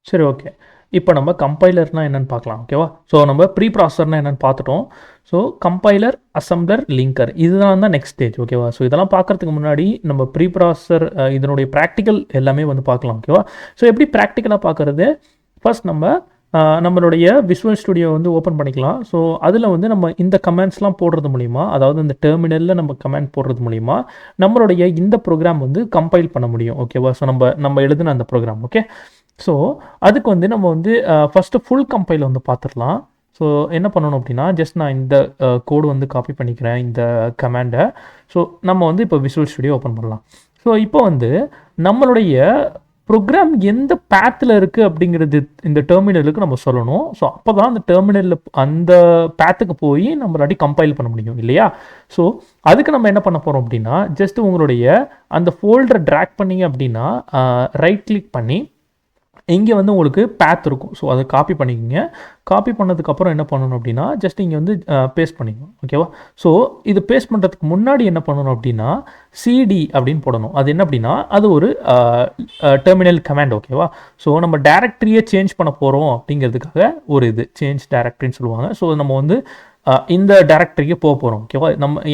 சரி, ஓகே. இப்போ நம்ம கம்பைலர்னா என்னன்னு பார்க்கலாம். ஓகேவா? ஸோ நம்ம ப்ரீ ப்ராசஸர்னா என்னன்னு பார்த்துட்டோம். ஸோ கம்பைலர், அசெம்பிளர், லிங்கர் இதுதான் தான் நெக்ஸ்ட் ஸ்டேஜ். ஓகேவா? ஸோ இதெல்லாம் பார்க்கறதுக்கு முன்னாடி நம்ம ப்ரீ ப்ராசஸர் இதனுடைய ப்ராக்டிக்கல் எல்லாமே வந்து பார்க்கலாம். ஓகேவா? ஸோ எப்படி ப்ராக்டிக்கலாக பார்க்குறது? ஃபர்ஸ்ட் நம்ம நம்மளுடைய விஷுவல் ஸ்டுடியோ வந்து ஓப்பன் பண்ணிக்கலாம். ஸோ அதில் வந்து நம்ம இந்த கமெண்ட்ஸ்லாம் போடுறது மூலிமா, அதாவது இந்த டெர்மினலில் நம்ம கமெண்ட் போடுறது மூலிமா நம்மளுடைய இந்த ப்ரோக்ராம் வந்து கம்பைல் பண்ண முடியும். ஓகேவா? ஸோ நம்ம எழுதின அந்த ப்ரோக்ராம். ஓகே. ஸோ அதுக்கு வந்து நம்ம வந்து ஃபஸ்ட்டு ஃபுல் கம்பைல் வந்து பார்த்துடலாம். ஸோ என்ன பண்ணணும் அப்படின்னா, ஜஸ்ட் நான் இந்த கோடு வந்து காப்பி பண்ணிக்கிறேன் இந்த கமாண்டை. ஸோ நம்ம வந்து இப்போ விஷுவல் ஸ்டுடியோ ஓப்பன் பண்ணலாம். ஸோ இப்போ வந்து நம்மளுடைய ப்ரோக்ராம் எந்த பேத்தில் இருக்குது அப்படிங்கிறது இந்த டெர்மினலுக்கு நம்ம சொல்லணும். ஸோ அப்போ தான் அந்த டெர்மினலில் அந்த பேத்துக்கு போய் நம்மளாட்டி கம்பைல் பண்ண முடியும் இல்லையா? ஸோ அதுக்கு நம்ம என்ன பண்ண போகிறோம் அப்படின்னா, ஜஸ்ட் உங்களுடைய அந்த ஃபோல்டரை ட்ராக் பண்ணிங்க அப்படின்னா ரைட் கிளிக் பண்ணி இங்கே வந்து உங்களுக்கு பேத் இருக்கும். ஸோ அதை காப்பி பண்ணிக்கோங்க. காப்பி பண்ணதுக்கப்புறம் என்ன பண்ணணும் அப்படின்னா, ஜஸ்ட் இங்கே வந்து பேஸ்ட் பண்ணிக்கணும். ஓகேவா? ஸோ இது பேஸ்ட் பண்ணுறதுக்கு முன்னாடி என்ன பண்ணணும் அப்படின்னா, சிடி அப்படின்னு போடணும். அது என்ன அப்படின்னா, அது ஒரு டெர்மினல் கமாண்ட். ஓகேவா? ஸோ நம்ம டேரக்டரியை சேஞ்ச் பண்ண போகிறோம் அப்படிங்கிறதுக்காக ஒரு இது சேஞ்ச் டேரக்டரின்னு சொல்லுவாங்க. ஸோ நம்ம வந்து இந்த டேரக்டரிக்கு போக போகிறோம். ஓகேவா?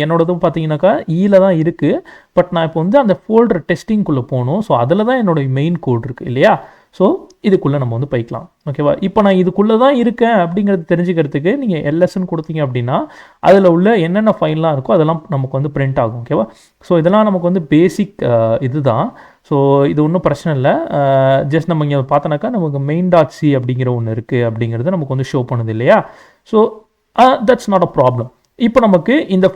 என்னோடதும் பார்த்தீங்கன்னாக்கா ஈல தான் இருக்குது. பட் நான் இப்போ வந்து அந்த ஃபோல்டர் டெஸ்டிங்குள்ளே போகணும். ஸோ அதில் தான் என்னோடய மெயின் கோட் இருக்குது இல்லையா? ஸோ இதுக்குள்ளே நம்ம வந்து போய்க்கலாம். ஓகேவா? இப்போ நான் இதுக்குள்ளே தான் இருக்கேன் அப்படிங்கிறது தெரிஞ்சுக்கிறதுக்கு நீங்கள் எல்எஸ்ன்னு கொடுத்தீங்க அப்படின்னா அதில் உள்ள என்னென்ன ஃபைல்லாம் இருக்கோ அதெல்லாம் நமக்கு வந்து பிரிண்ட் ஆகும். ஓகேவா? ஸோ இதெல்லாம் நமக்கு வந்து பேசிக் இதுதான். ஸோ இது ஒன்றும் பிரச்சனை இல்லை. ஜஸ்ட் நம்ம இங்கே பார்த்தோன்னாக்கா நமக்கு மெயின் டாட் சி அப்படிங்கிற ஒன்று இருக்குது அப்படிங்கிறது நமக்கு வந்து ஷோ பண்ணுது இல்லையா? So that's not a problem. இப்போ நமக்கு இந்த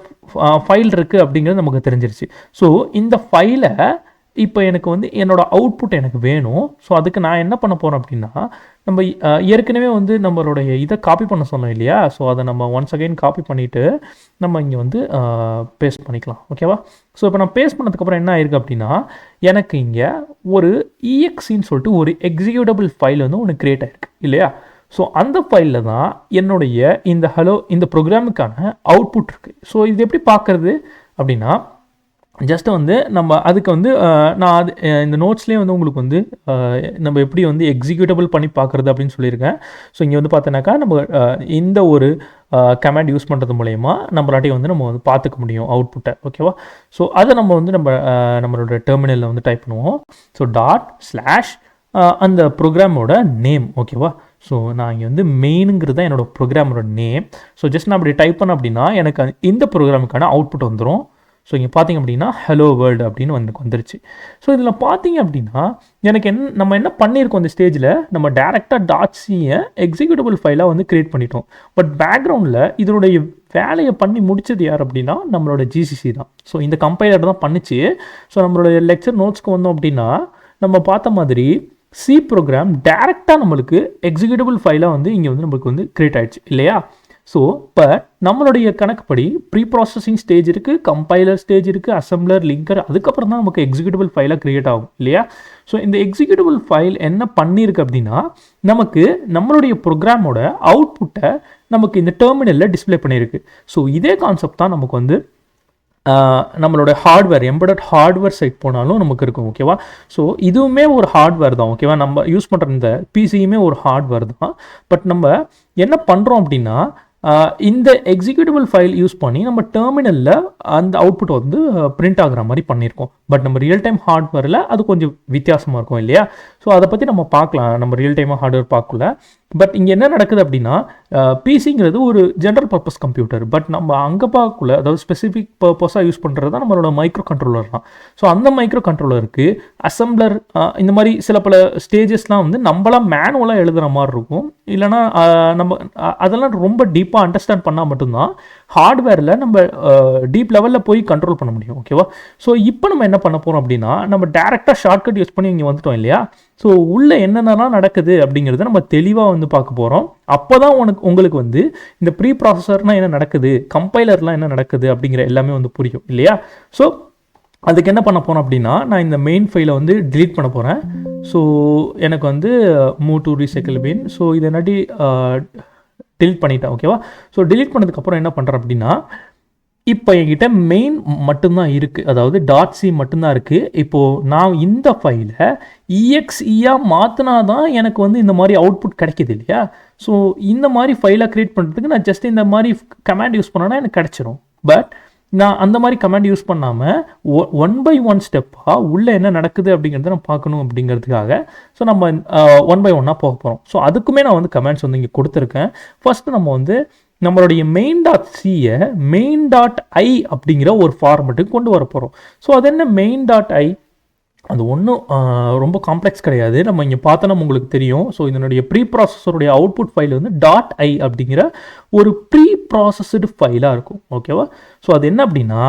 ஃபைல் இருக்குது அப்படிங்கிறது நமக்கு தெரிஞ்சிருச்சு. ஸோ இந்த ஃபைலை இப்போ எனக்கு வந்து என்னோடய அவுட்புட் எனக்கு வேணும். ஸோ அதுக்கு நான் என்ன பண்ண போகிறேன் அப்படின்னா, நம்ம ஏற்கனவே வந்து நம்மளுடைய இதை காப்பி பண்ண சொன்னோம் இல்லையா? ஸோ அதை நம்ம ஒன்ஸ் அகைன் காப்பி பண்ணிவிட்டு நம்ம இங்கே வந்து பேஸ்ட் பண்ணிக்கலாம். ஓகேவா? ஸோ இப்போ நான் பேஸ்ட் பண்ணதுக்கப்புறம் என்ன ஆயிருக்கு அப்படின்னா, எனக்கு இங்கே ஒரு EXEன்னு சொல்லிட்டு ஒரு எக்ஸிக்யூட்டபிள் ஃபைல் வந்து ஒன்று க்ரியேட் ஆகிருக்கு இல்லையா? ஸோ அந்த ஃபைலில் தான் என்னுடைய இந்த ப்ரோக்ராமுக்கான அவுட்புட் இருக்குது. ஸோ இது எப்படி பார்க்குறது அப்படின்னா, ஜஸ்ட் வந்து நம்ம அதுக்கு வந்து நான் அது இந்த நோட்ஸ்லேயே வந்து உங்களுக்கு வந்து நம்ம எப்படி வந்து எக்ஸிக்யூட்டபிள் பண்ணி பார்க்குறது அப்படின்னு சொல்லியிருக்கேன். ஸோ இங்கே வந்து பார்த்தோன்னாக்கா நம்ம இந்த ஒரு கமாண்ட் யூஸ் பண்ணுறது மூலயமா நம்மளாட்டி வந்து நம்ம வந்து பார்த்துக்க முடியும் அவுட்புட்டை. ஓகேவா? ஸோ அதை நம்ம வந்து நம்மளோட டெர்மினலில் வந்து டைப் பண்ணுவோம். ஸோ // அந்த ப்ரோக்ராமோட நேம். ஓகேவா? ஸோ நான் இங்கே வந்து மெயினுங்கிறது தான் என்னோடய ப்ரோக்ராமோட நேம். ஸோ ஜஸ்ட் நான் அப்படி டைப் பண்ண அப்படின்னா எனக்கு இந்த ப்ரோக்ராமுக்கான அவுட்புட் வந்துடும். ஸோ இங்கே பார்த்திங்க அப்படின்னா ஹலோ வேர்ல்டு அப்படின்னு வந்துருச்சு. ஸோ இதில் பார்த்திங்க அப்படின்னா எனக்கு நம்ம என்ன பண்ணியிருக்கோம் இந்த ஸ்டேஜில், நம்ம டேரெக்டாக .c எக்ஸிக்யூட்டபிள் ஃபைலாக வந்து க்ரியேட் பண்ணிட்டோம். பட் பேக்ரவுண்டில் இதனுடைய வேலையை பண்ணி முடித்தது யார் அப்படின்னா நம்மளோட ஜிசிசி தான். ஸோ இந்த கம்பைலர் தான் பண்ணிச்சு. ஸோ நம்மளுடைய லெக்சர் நோட்ஸ்க்கு வந்தோம் அப்படின்னா நம்ம பார்த்த மாதிரி சி ப்ரோக்ராம் டேரெக்டாக நம்மளுக்கு எக்ஸிக்யூட்டபிள் ஃபைலாக வந்து இங்கே வந்து நம்மளுக்கு வந்து க்ரியேட் ஆகிடுச்சு இல்லையா? ஸோ இப்போ நம்மளுடைய கணக்குப்படி ப்ரீ ப்ராசஸிங் ஸ்டேஜ் இருக்குது, கம்பைலர் ஸ்டேஜ் இருக்குது, அசெம்பிளர், லிங்கர், அதுக்கப்புறம் தான் நமக்கு எக்ஸிக்யூட்டபிள் ஃபைலாக க்ரியேட் ஆகும் இல்லையா? ஸோ இந்த எக்ஸிக்யூட்டபிள் ஃபைல் என்ன பண்ணியிருக்கு அப்படின்னா நமக்கு நம்மளுடைய ப்ரோக்ராமோட அவுட்புட்டை நமக்கு இந்த டெர்மினலில் டிஸ்பிளே பண்ணியிருக்கு. ஸோ இதே கான்செப்ட் தான் நமக்கு வந்து நம்மளோட ஹார்ட்வேர் எம்பெடட் ஹார்ட்வேர் சைட் போனாலும் நமக்கு இருக்கும். ஓகேவா? ஸோ இதுவுமே ஒரு ஹார்ட்வேர் தான். ஓகேவா? நம்ம யூஸ் பண்ணுற இந்த பிசியுமே ஒரு ஹார்ட்வேர் தான். பட் நம்ம என்ன பண்ணுறோம் அப்படின்னா இந்த எக்ஸிக்யூட்டபிள் ஃபைல் யூஸ் பண்ணி நம்ம டெர்மினலில் அந்த அவுட்புட் வந்து பிரிண்ட் ஆகிற மாதிரி பண்ணியிருக்கோம். பட் நம்ம ரியல் டைம் ஹார்ட்வேரில் அது கொஞ்சம் வித்தியாசமாக இருக்கும் இல்லையா? ஸோ அதை பற்றி நம்ம பார்க்கலாம். நம்ம ரியல் டைமாக ஹார்ட்வேர் பார்க்கல. பட் இங்கே என்ன நடக்குது அப்படின்னா பிசிங்கிறது ஒரு ஜென்ரல் பர்பஸ் கம்ப்யூட்டர். பட் நம்ம அங்கே பார்க்கல, அதாவது ஸ்பெசிஃபிக் பர்பஸாக யூஸ் பண்ணுறது தான் நம்மளோட மைக்ரோ கண்ட்ரோலர் தான். ஸோ அந்த மைக்ரோ கண்ட்ரோலருக்கு அசெம்பிளர் இந்த மாதிரி சில பல ஸ்டேஜஸ்லாம் வந்து நம்மளாம் மேனுவலாக எழுதுகிற மாதிரி இருக்கும். இல்லைனா நம்ம அதெல்லாம் ரொம்ப டீப்பாக அண்டர்ஸ்டாண்ட் பண்ணால் மட்டும்தான் ஹார்ட்வேரில் நம்ம டீப் லெவலில் போய் கண்ட்ரோல் பண்ண முடியும். ஓகேவா? ஸோ இப்போ நம்ம என்ன பண்ண போகிறோம் அப்படின்னா நம்ம டேரெக்டாக ஷார்ட்கட் யூஸ் பண்ணி இங்கே வந்துட்டோம் இல்லையா? ஸோ உள்ளே என்னென்னலாம் நடக்குது அப்படிங்கிறத நம்ம தெளிவாக வந்து பார்க்க போகிறோம். அப்போ தான் உங்களுக்கு வந்து இந்த ப்ரீ ப்ராசஸர்னால் என்ன நடக்குது, கம்பைலர்லாம் என்ன நடக்குது அப்படிங்கிற எல்லாமே வந்து புரியும் இல்லையா? ஸோ அதுக்கு என்ன பண்ண போகிறோம் அப்படின்னா நான் இந்த மெயின் ஃபைலை வந்து டிலீட் பண்ண போகிறேன். ஸோ எனக்கு வந்து move to recycle bin. So இதை என்னாடி டிலீட் பண்ணிட்டேன். ஓகேவா? ஸோ டிலீட் பண்ணதுக்கப்புறம் என்ன பண்ணுறேன் அப்படின்னா இப்போ என்கிட்ட மெயின் மட்டும்தான் இருக்குது, அதாவது .c மட்டும்தான் இருக்குது. இப்போது நான் இந்த ஃபைலை EXEயாக மாற்றினா தான் எனக்கு வந்து இந்த மாதிரி அவுட்புட் கிடைக்கிது இல்லையா. ஸோ இந்த மாதிரி ஃபைலை க்ரியேட் பண்ணுறதுக்கு நான் ஜஸ்ட் இந்த மாதிரி கமாண்ட் யூஸ் பண்ணோன்னா எனக்கு கிடச்சிரும். பட் நான் அந்த மாதிரி கமாண்ட் யூஸ் பண்ணாமல் 1 by 1 ஸ்டெப்பாக உள்ளே என்ன நடக்குது அப்படிங்கிறத நான் பார்க்கணும் அப்படிங்கிறதுக்காக ஸோ நம்ம 1 by 1 போக போகிறோம். ஸோ அதுக்குமே நான் வந்து கமாண்ட்ஸ் வந்து இங்கே கொடுத்துருக்கேன். ஃபஸ்ட்டு நம்ம வந்து நம்மளுடைய main.c-யை main.i அப்படிங்கிற ஒரு ஃபார்மெட்டுக்கு கொண்டு வர போகிறோம். ஸோ அது என்ன main.i? அது ஒன்றும் ரொம்ப காம்ப்ளெக்ஸ் கிடையாது. நம்ம இங்கே பார்த்தோன்னா உங்களுக்கு தெரியும். ஸோ இதனுடைய ப்ரீ ப்ராசஸருடைய அவுட்புட் ஃபைல் வந்து .i அப்படிங்கிற ஒரு ப்ரீ ப்ராசஸ்டு ஃபைலாக இருக்கும். ஓகேவா. ஸோ அது என்ன அப்படின்னா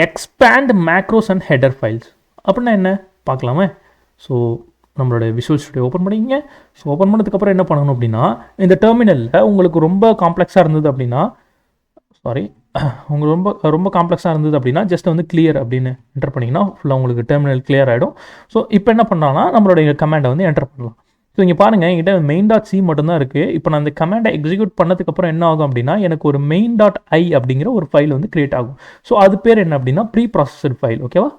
expand macros and header files அப்படின்னா என்ன பார்க்கலாமே. ஸோ நம்மளோட விஷுவல் ஸ்டுடியோ ஓப்பன் பண்ணிங்க. ஸோ ஓப்பன் பண்ணதுக்கப்புறம் என்ன பண்ணணும் அப்படின்னா இந்த டெர்மினலில் உங்களுக்கு ரொம்ப காம்ப்ளெக்ஸாக இருந்தது அப்படின்னா உங்களுக்கு ரொம்ப காம்ப்ளெக்ஸாக இருந்தது அப்படின்னா ஜஸ்ட் வந்து கிளியர் அப்படின்னு என்டர் பண்ணிங்கன்னா ஃபுல்லாக உங்களுக்கு டெர்மினல் கிளியர் ஆகிடும். ஸோ இப்போ என்ன பண்ணலாம்னா நம்மளுடைய கமாண்டை வந்து என்டர் பண்ணலாம். ஸோ இங்கே பாருங்கள் என்கிட்ட main.c மட்டும்தான் இருக்குது. இப்போ நான் அந்த கமாண்டை எக்ஸிக்யூட் பண்ணதுக்கப்புறம் என்ன ஆகும் அப்படின்னா எனக்கு ஒரு main.i அப்படிங்கிற ஒரு ஃபைல் வந்து கிரியேட் ஆகும். ஸோ அது பேர் என்ன அப்படின்னா ப்ரீ ப்ராசஸ்டு ஃபைல். ஓகேவா.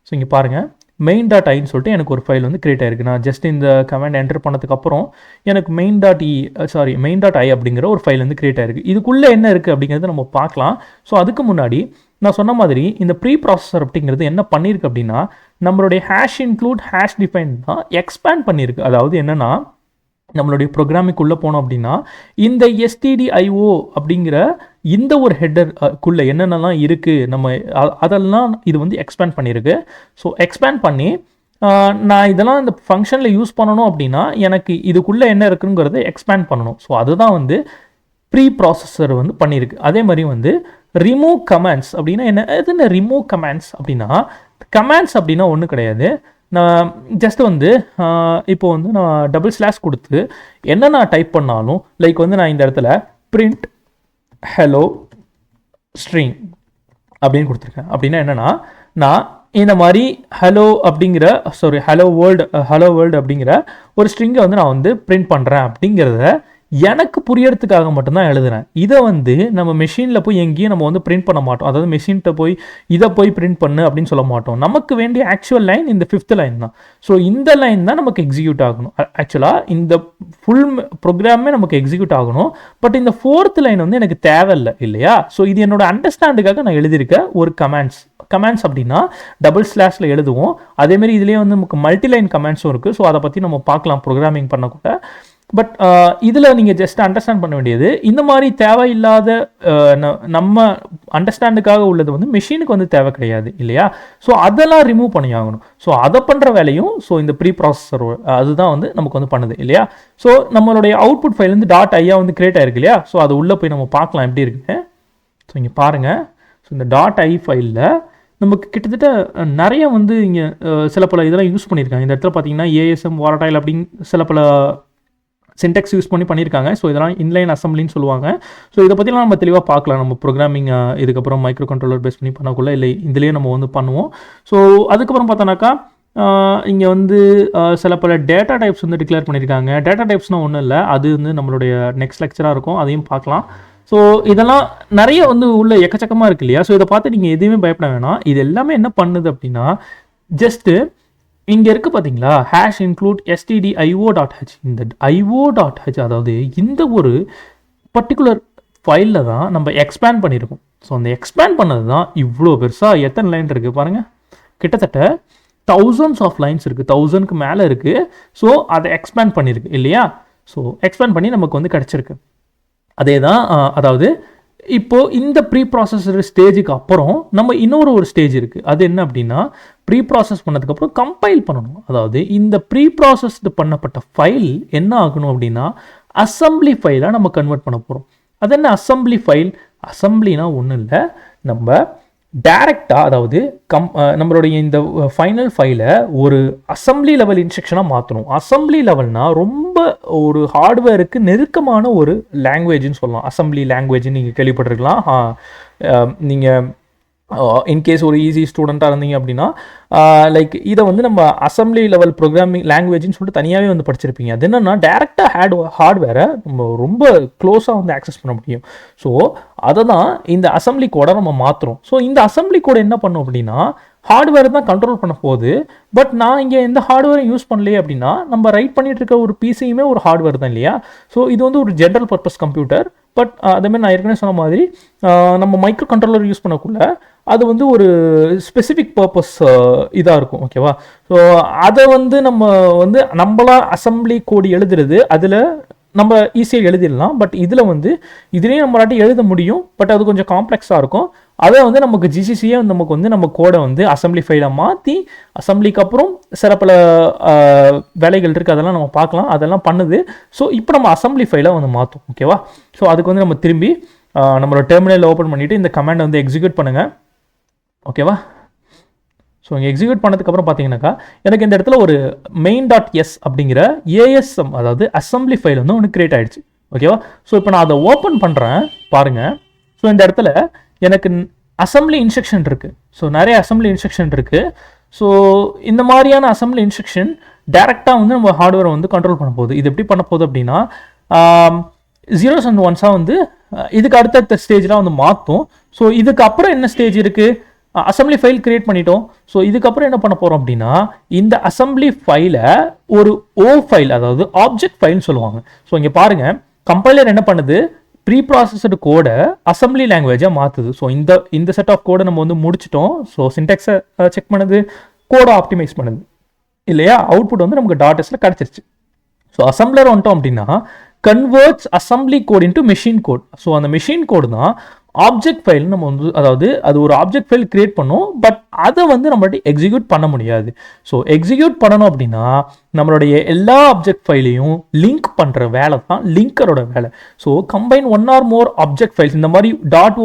ஸோ இங்கே பாருங்கள் main.iன்னு சொல்லிட்டு எனக்கு ஒரு ஃபைல் வந்து கிரியேட் ஆயிருக்கு. நான் ஜஸ்ட் இந்த கமாண்ட் என்டர் பண்ணதுக்கப்புறம் எனக்கு main.i அப்படிங்கிற ஒரு ஃபைல் வந்து கிரியேட் ஆயிருக்கு. இதுக்குள்ளே என்ன இருக்குது அப்படிங்கிறத நம்ம பார்க்கலாம். ஸோ அதுக்கு முன்னாடி நான் சொன்ன மாதிரி இந்த ப்ரீ ப்ராசஸர் அப்படிங்கிறது என்ன பண்ணியிருக்கு அப்படின்னா நம்மளுடைய #include #define தான் எக்ஸ்பேண்ட் பண்ணியிருக்கு. அதாவது என்னென்னா நம்மளுடைய ப்ரோக்ராமுக்குள்ளே போனோம் அப்படின்னா இந்த stdio அப்படிங்கிற இந்த ஒரு ஹெட்டருக்குள்ளே என்னென்னலாம் இருக்குது நம்ம அதெல்லாம் இது வந்து எக்ஸ்பேண்ட் பண்ணியிருக்கு. ஸோ எக்ஸ்பேண்ட் பண்ணி நான் இதெல்லாம் இந்த ஃபங்க்ஷனில் யூஸ் பண்ணணும் அப்படின்னா எனக்கு இதுக்குள்ளே என்ன இருக்குங்கிறத எக்ஸ்பேண்ட் பண்ணணும். ஸோ அதுதான் வந்து ப்ரீ ப்ராசஸர் வந்து பண்ணியிருக்கு. அதே மாதிரி வந்து ரிமூவ் கமாண்ட்ஸ் அப்படின்னா என்ன ரிமூவ் கமாண்ட்ஸ் அப்படின்னா கமாண்ட்ஸ் அப்படின்னா ஒன்றும் கிடையாது. நான் ஜஸ்ட் வந்து இப்போ வந்து நான் // கொடுத்து என்ன நான் டைப் பண்ணாலும் லைக் வந்து நான் இந்த இடத்துல print hello string அப்படின்னு கொடுத்துருக்கேன். அப்படின்னா என்னென்னா நான் இந்த மாதிரி ஹலோ வேர்ல்டு அப்படிங்கிற ஒரு ஸ்ட்ரிங்கை வந்து நான் வந்து பிரிண்ட் பண்ணுறேன் அப்படிங்கிறத எனக்கு புரியறதுக்காக மட்டும்தான் எழுதுறேன். இதை வந்து நம்ம மெஷினில் போய் எங்கேயும் நம்ம வந்து பிரிண்ட் பண்ண மாட்டோம். அதாவது மெஷின்கிட்ட போய் இதை போய் பிரிண்ட் பண்ணு அப்படின்னு சொல்ல மாட்டோம். நமக்கு வேண்டிய ஆக்சுவல் லைன் இந்த 5th லைன் தான். ஸோ இந்த லைன் தான் நமக்கு எக்ஸிக்யூட் ஆகணும். ஆக்சுவலாக இந்த ஃபுல் ப்ரோக்ராமே நமக்கு எக்ஸிக்யூட் ஆகணும். பட் இந்த 4th லைன் வந்து எனக்கு தேவையில்லை இல்லையா. ஸோ இது என்னோட அண்டர்ஸ்டாண்டுக்காக நான் எழுதியிருக்க ஒரு கமாண்ட்ஸ் அப்படின்னா // எழுதுவோம். அதேமாரி இதுலேயே வந்து நமக்கு மல்டிலைன் கமாண்ட்ஸும் இருக்குது. ஸோ அதை பற்றி நம்ம பார்க்கலாம் ப்ரோக்ராமிங் பண்ணக்கூட. பட் இதில் நீங்கள் ஜஸ்ட் அண்டர்ஸ்டாண்ட் பண்ண வேண்டியது இந்த மாதிரி தேவையில்லாத நம்ம அண்டர்ஸ்டாண்டுக்காக உள்ளது வந்து மெஷினுக்கு வந்து தேவை கிடையாது இல்லையா. ஸோ அதெல்லாம் ரிமூவ் பண்ணி ஆகணும். ஸோ அதை பண்ணுற வேலையும் ஸோ இந்த ப்ரீ ப்ராசஸர் அதுதான் வந்து நமக்கு வந்து பண்ணுது இல்லையா. ஸோ நம்மளுடைய அவுட்புட் ஃபைல் வந்து .i வந்து கிரியேட் ஆயிருக்கு இல்லையா. ஸோ அது உள்ளே போய் நம்ம பார்க்கலாம் எப்படி இருக்குன்னு. ஸோ இங்கே பாருங்கள். ஸோ இந்த .i ஃபைலில் நமக்கு கிட்டத்தட்ட நிறைய வந்து இங்கே சில பல இதெல்லாம் யூஸ் பண்ணியிருக்காங்க. இந்த இடத்துல பார்த்தீங்கன்னா ASM volatile அப்படின்னு சில பல சின்டெக்ஸ் யூஸ் பண்ணியிருக்காங்க. ஸோ இதெல்லாம் இன்லைன் அசம்பிளின்னு சொல்லுவாங்க. ஸோ இதை பற்றிலாம் நம்ம தெளிவாக பார்க்கலாம். நம்ம ப்ரோக்ராமிங் இதுக்கப்புறம் மைக்ரோ கண்ட்ரோலர் பேஸ் பண்ணி பண்ணக்குள்ள இல்லை இதுலேயே நம்ம வந்து பண்ணுவோம். ஸோ அதுக்கப்புறம் பார்த்தோன்னாக்கா இங்கே வந்து சில பல டேட்டா டைப்ஸ் வந்து டிக்ளேர் பண்ணியிருக்காங்க. டேட்டா டைப்ஸ்னால் ஒன்றும் இல்லை, அது வந்து நம்மளுடைய நெக்ஸ்ட் லெக்சராக இருக்கும், அதையும் பார்க்கலாம். ஸோ இதெல்லாம் நிறைய வந்து உள்ள எக்கச்சக்கமாக இருக்கு இல்லையா. ஸோ இதை பார்த்து நீங்கள் எதுவுமே பயப்பட வேணாம். இது எல்லாமே என்ன பண்ணுது அப்படின்னா ஜஸ்ட்டு இங்கே இருக்குது பார்த்தீங்களா #include stdio.h. இந்த io.h அதாவது இந்த ஒரு பர்டிகுலர் ஃபைலில் தான் நம்ம எக்ஸ்பேண்ட் பண்ணியிருக்கோம். ஸோ அந்த எக்ஸ்பேண்ட் பண்ணது தான் இவ்வளோ பெருசாக எத்தனை லைன் இருக்குது பாருங்கள். கிட்டத்தட்ட thousands ஆஃப் லைன்ஸ் இருக்குது, 1000க்கு மேலே இருக்குது. ஸோ அதை எக்ஸ்பேண்ட் பண்ணியிருக்கு இல்லையா. ஸோ எக்ஸ்பேண்ட் பண்ணி நமக்கு வந்து கிடச்சிருக்கு. அதே தான் அதாவது இப்போது இந்த ப்ரீ ப்ராசஸர் ஸ்டேஜுக்கு அப்புறம் நம்ம இன்னொரு ஸ்டேஜ் இருக்குது. அது என்ன அப்படின்னா ப்ரீ ப்ராசஸ் பண்ணதுக்கப்புறம் கம்பைல் பண்ணணும். அதாவது இந்த ப்ரீ ப்ராசஸ்டு பண்ணப்பட்ட ஃபைல் என்ன ஆகணும் அப்படின்னா அசம்பிளி ஃபைலாக நம்ம கன்வெர்ட் பண்ண போகிறோம். அது என்ன அசம்பிளி ஃபைல்? அசம்பிளினா ஒன்றும் இல்லை, நம்ம டைரெக்டாக அதாவது நம்மளுடைய இந்த ஃபைனல் ஃபைலை ஒரு அசம்பிளி லெவல் இன்ஸ்ட்ரக்ஷனாக மாற்றணும். அசம்பிளி லெவல்னால் ரொம்ப ஒரு ஹார்ட்வேருக்கு நெருக்கமான ஒரு லாங்குவேஜ்னு சொல்லலாம். அசம்பிளி லாங்குவேஜ்னு நீங்கள் கேள்விப்பட்டிருக்கலாம். நீங்கள் இன்கேஸ் ஒரு ஈஸி ஸ்டூடெண்ட்டாக இருந்தீங்க அப்படின்னா லைக் இதை வந்து நம்ம அசம்பிளி லெவல் ப்ரோக்ராமிங் லாங்குவேஜ்னு சொல்லிட்டு தனியாகவே வந்து படிச்சிருப்பீங்க. அது என்னென்னா டேரெக்டாக ஹார்ட்வேரை நம்ம ரொம்ப க்ளோஸாக வந்து ஆக்சஸ் பண்ண முடியும். ஸோ அதை தான் இந்த அசம்பிளி கோடை நம்ம மாற்றுறோம். ஸோ இந்த அசம்பிளி கோடை என்ன பண்ணும் அப்படின்னா ஹார்ட்வேர் தான் கண்ட்ரோல் பண்ண போகுது. பட் நான் இங்கே எந்த ஹார்ட்வேரும் யூஸ் பண்ணலையே அப்படின்னா நம்ம ரைட் பண்ணிட்டு இருக்க ஒரு பிசியுமே ஒரு ஹார்ட்வேர் தான் இல்லையா. ஸோ இது வந்து ஒரு ஜென்ரல் பர்பஸ் கம்ப்யூட்டர். பட் அதேமாதிரி நான் ஏற்கனவே சொன்ன மாதிரி நம்ம மைக்ரோ கண்ட்ரோலர் யூஸ் பண்ணக்குள்ள அது வந்து ஒரு ஸ்பெசிஃபிக் பர்பஸ் இதாக இருக்கும். ஓகேவா. ஸோ அதை வந்து நம்மளா அசம்பிளி கோடு எழுதுறது அதில் நம்ம ஈஸியாக எழுதிடலாம். பட் இதில் வந்து இதுலேயும் நம்மளாட்டி எழுத முடியும். பட் அது கொஞ்சம் காம்ப்ளெக்ஸாக இருக்கும். அதை வந்து நமக்கு ஜிசிசியே நமக்கு வந்து நம்ம கோடை வந்து அசம்பிளி ஃபைலை மாற்றி அசம்பிளிக்கு அப்புறம் சில பல வேலைகள் இருக்குது, அதெல்லாம் நம்ம பார்க்கலாம், அதெல்லாம் பண்ணுது. ஸோ இப்போ நம்ம அசம்பிளி ஃபைலை வந்து மாற்றும். ஓகேவா. ஸோ அதுக்கு வந்து நம்ம திரும்பி நம்மளோட டெர்மினல் ஓப்பன் பண்ணிவிட்டு இந்த கமாண்டை வந்து எக்ஸிக்யூட் பண்ணுங்கள். ஓகேவா. ஸோ இங்கே எக்ஸிக்யூட் பண்ணதுக்கப்புறம் பார்த்தீங்கன்னாக்கா எனக்கு இந்த இடத்துல ஒரு main.s அப்படிங்கிற ஏஎஸ்எம் அதாவது அசம்பிளி ஃபைல் வந்து ஒன்று கிரியேட் ஆகிடுச்சு. ஓகேவா. ஸோ இப்போ நான் அதை ஓப்பன் பண்ணுறேன் பாருங்கள். ஸோ இந்த இடத்துல எனக்கு அசம்பிளி இன்ஸ்ட்ரக்ஷன் இருக்குது. ஸோ நிறைய அசம்பிளி இன்ஸ்ட்ரக்ஷன் இருக்குது. ஸோ இந்த மாதிரியான அசம்பிளி இன்ஸ்ட்ரக்ஷன் டேரெக்டாக வந்து நம்ம ஹார்ட்வேரை வந்து கண்ட்ரோல் பண்ண போகுது. இது எப்படி பண்ண போகுது அப்படின்னா 0s and 1s வந்து இதுக்கு அடுத்த ஸ்டேஜ்லாம் வந்து மாற்றும். ஸோ இதுக்கப்புறம் என்ன ஸ்டேஜ் இருக்குது, அசம்பிளி ஃபைல் கிரியேட் பண்ணிட்டோம். ஸோ இதுக்கப்புறம் என்ன பண்ண போகிறோம் அப்படின்னா இந்த அசம்பிளி ஃபைலை ஒரு ஃபைல் அதாவது ஆப்ஜெக்ட் ஃபைல்னு சொல்லுவாங்க. ஸோ இங்கே பாருங்கள் கம்பைலர் என்ன பண்ணுது, ப்ரீ ப்ராசஸ்டு கோடை அசம்பிளி லாங்குவேஜாக மாற்றுது. ஸோ இந்த செட் ஆஃப் கோடை நம்ம வந்து முடிச்சிட்டோம். ஸோ சின்டெக்ஸை செக் பண்ணுது, கோடை ஆப்டிமைஸ் பண்ணுது இல்லையா. அவுட்புட் வந்து நமக்கு .sல கிடச்சிருச்சு. ஸோ அசம்பிளர் வந்துட்டோம் அப்படின்னா converts assembly code into machine code. So அந்த மெஷின் கோடு தான் ஆப்ஜெக்ட் ஃபைல் நம்ம வந்து அதாவது அது ஒரு ஆப்ஜெக்ட் ஃபைல் கிரியேட் பண்ணும். பட் அதை வந்து நம்மள்ட்ட எக்ஸிக்யூட் பண்ண முடியாது. ஸோ எக்ஸிக்யூட் பண்ணணும் அப்படின்னா நம்மளுடைய எல்லா ஆப்ஜெக்ட் ஃபைலையும் லிங்க் பண்ணுற வேலை தான் லிங்கரோட வேலை. So combine 1 or more object files இந்த மாதிரி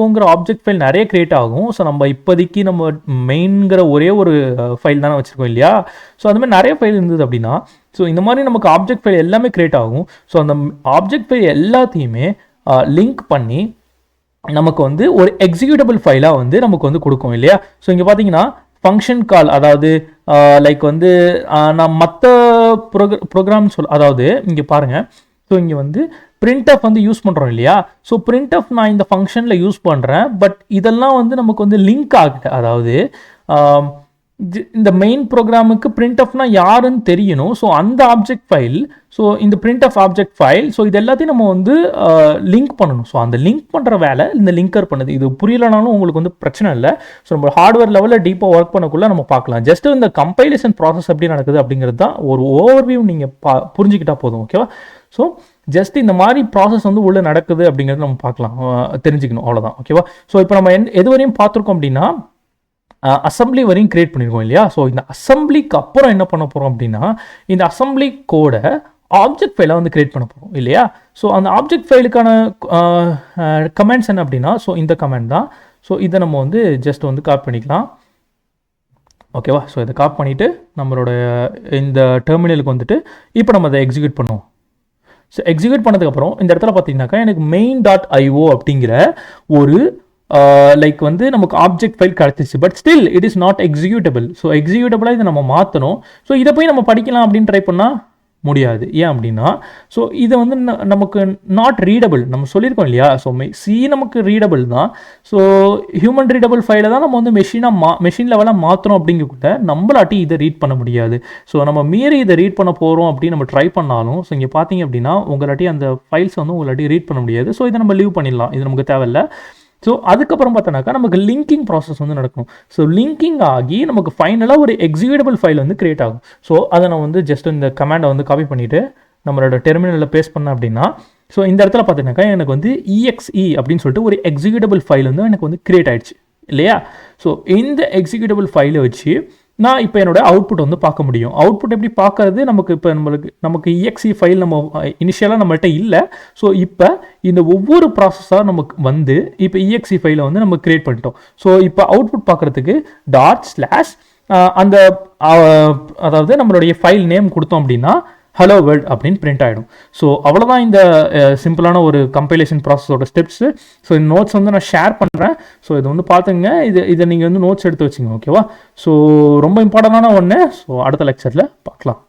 .oங்கிற ஆப்ஜெக்ட் ஃபைல் நிறைய கிரியேட் ஆகும். ஸோ நம்ம இப்போதைக்கு நம்ம மெயின்கிற ஒரே ஒரு ஃபைல் தானே வச்சுருக்கோம் இல்லையா. ஸோ அந்த மாதிரி நிறைய ஃபைல் இருந்தது அப்படின்னா ஸோ இந்த மாதிரி நமக்கு ஆப்ஜெக்ட் ஃபைல் எல்லாமே கிரியேட் ஆகும். ஸோ அந்த ஆப்ஜெக்ட் ஃபைல் எல்லாத்தையுமே லிங்க் பண்ணி நமக்கு வந்து ஒரு எக்ஸிக்யூட்டபிள் ஃபைலாக வந்து நமக்கு வந்து கொடுக்கும் இல்லையா. ஸோ இங்கே பார்த்தீங்கன்னா ஃபங்க்ஷன் கால் அதாவது லைக் வந்து நான் மற்ற ப்ரோக்ராம் அதாவது இங்கே பாருங்கள். ஸோ இங்கே வந்து printf வந்து யூஸ் பண்ணுறோம் இல்லையா. ஸோ printf நான் இந்த ஃபங்க்ஷனில் யூஸ் பண்ணுறேன். பட் இதெல்லாம் வந்து நமக்கு வந்து லிங்க் ஆகுது. அதாவது இந்த மெயின் ப்ரோக்ராமுக்கு printfனா யாருன்னு தெரியணும். ஸோ அந்த ஆப்ஜெக்ட் ஃபைல் ஸோ இந்த printf ஆப்ஜெக்ட் ஃபைல் ஸோ இது எல்லாத்தையும் நம்ம வந்து லிங்க் பண்ணணும். ஸோ அந்த லிங்க் பண்ணுற வேலை இந்த லிங்கர் பண்ணுது. இது புரியலனாலும் உங்களுக்கு வந்து பிரச்சனை இல்லை. ஸோ நம்ம ஹார்ட்வேர் லெவலில் டீப்பாக ஒர்க் பண்ணக்குள்ள நம்ம பார்க்கலாம். ஜஸ்ட் இந்த கம்பைலேஷன் ப்ராசஸ் எப்படி நடக்குது அப்படிங்கிறது தான் ஒரு ஓவர்வியூ நீங்கள் புரிஞ்சுக்கிட்டா போதும். ஓகேவா. ஸோ ஜஸ்ட் இந்த மாதிரி ப்ராசஸ் வந்து உள்ளே நடக்குது அப்படிங்கிறது நம்ம பார்க்கலாம், தெரிஞ்சுக்கணும், அவ்வளோதான். ஓகேவா. ஸோ இப்போ நம்ம எது வரையும் பார்த்துருக்கோம் அப்படின்னா அசம்பிளி வரையும் கிரியேட் பண்ணியிருக்கோம் இல்லையா. ஸோ இந்த அசம்பிளிக்கு அப்புறம் என்ன பண்ண போகிறோம் அப்படின்னா இந்த அசம்பிளி கோடை ஆப்ஜெக்ட் ஃபைலை வந்து கிரியேட் பண்ண போகிறோம் இல்லையா. ஸோ அந்த ஆப்ஜெக்ட் ஃபைலுக்கான கமெண்ட்ஸ் என்ன அப்படின்னா ஸோ இந்த கமெண்ட் தான். ஸோ இதை நம்ம வந்து ஜஸ்ட் வந்து காப்பி பண்ணிக்கலாம். ஓகேவா. ஸோ இதை காப்பி பண்ணிவிட்டு நம்மளோட இந்த டெர்மினலுக்கு வந்துட்டு இப்போ நம்ம அதை எக்ஸிக்யூட் பண்ணுவோம். ஸோ எக்ஸிக்யூட் பண்ணதுக்கப்புறம் இந்த இடத்துல பார்த்தீங்கன்னாக்கா எனக்கு main.io அப்படிங்கிற ஒரு லைக் வந்து நமக்கு ஆப்ஜெக்ட் ஃபைல் கிடச்சிச்சு. But still it is not executable. So எக்ஸிக்யூட்டபிளாக இதை நம்ம மாற்றணும். ஸோ இதை போய் நம்ம படிக்கலாம் அப்படின்னு ட்ரை பண்ணால் முடியாது. ஏன் அப்படின்னா ஸோ இது வந்து நமக்கு நாட் ரீடபிள். நம்ம சொல்லியிருக்கோம் இல்லையா. ஸோ சி நமக்கு ரீடபிள் தான். ஸோ ஹியூமன் ரீடபிள் ஃபைலை தான் நம்ம வந்து மெஷின் லெவலாக மாற்றணும் அப்படிங்கக்கூட நம்மளாட்டி இதை ரீட் பண்ண முடியாது. ஸோ நம்ம மீறி இதை ரீட் பண்ண போகிறோம் அப்படின்னு நம்ம ட்ரை பண்ணாலும் ஸோ இங்கே பார்த்தீங்க அப்படின்னா உங்களாட்டி அந்த ஃபைல்ஸ் வந்து உங்களாட்டி ரீட் பண்ண முடியாது. ஸோ இதை நம்ம லீவ் பண்ணிடலாம், இது நமக்கு தேவையில்லை. ஸோ அதுக்கப்புறம் பார்த்தோன்னாக்கா நமக்கு லிங்கிங் ப்ராசஸ் வந்து நடக்கும். ஸோ லிங்கிங் ஆகி நமக்கு ஃபைனலாக ஒரு எக்ஸிக்யூட்டபிள் ஃபைல் வந்து கிரியேட் ஆகும். ஸோ அதை நான் வந்து ஜஸ்ட் இந்த கமாண்டை வந்து காப்பி பண்ணிவிட்டு நம்மளோட டெர்மினலில் பேஸ்ட் பண்ணேன் அப்படின்னா ஸோ இந்த இடத்துல பார்த்தீங்கன்னாக்கா எனக்கு வந்து exe அப்படின்னு சொல்லிட்டு ஒரு எக்ஸிக்யூட்டபிள் ஃபைல் வந்து எனக்கு வந்து கிரியேட் ஆகிடுச்சு இல்லையா. ஸோ இந்த எக்ஸிக்யூட்டபிள் ஃபைலை வச்சு நான் இப்போ என்னோட அவுட்புட் வந்து பார்க்க முடியும். அவுட்புட் எப்படி பார்க்கறது, நமக்கு exe ஃபைல் நம்ம இனிஷியலாக நம்மள்கிட்ட இல்லை. ஸோ இப்போ இந்த ஒவ்வொரு ப்ராசஸாக நமக்கு வந்து இப்போ exe ஃபைலை வந்து நம்ம கிரியேட் பண்ணிட்டோம். ஸோ இப்போ அவுட்புட் பார்க்குறதுக்கு // அந்த அதாவது நம்மளுடைய ஃபைல் நேம் கொடுத்தோம் அப்படின்னா ஹலோ வேர்ல்ட் அப்படின்னு பிரிண்ட் ஆகிடும். ஸோ அவ்வளோதான் இந்த சிம்பிளான ஒரு கம்பைலேஷன் ப்ராசஸோட ஸ்டெப்ஸு. ஸோ இந்த நோட்ஸ் வந்து நான் ஷேர் பண்ணுறேன். ஸோ இது வந்து பார்த்துங்க, இதை நீங்கள் வந்து நோட்ஸ் எடுத்து வச்சுங்க. ஓகேவா? ஸோ ரொம்ப இம்பார்ட்டண்டான ஒன்று. ஸோ அடுத்த லெக்சரில் பார்க்கலாம்.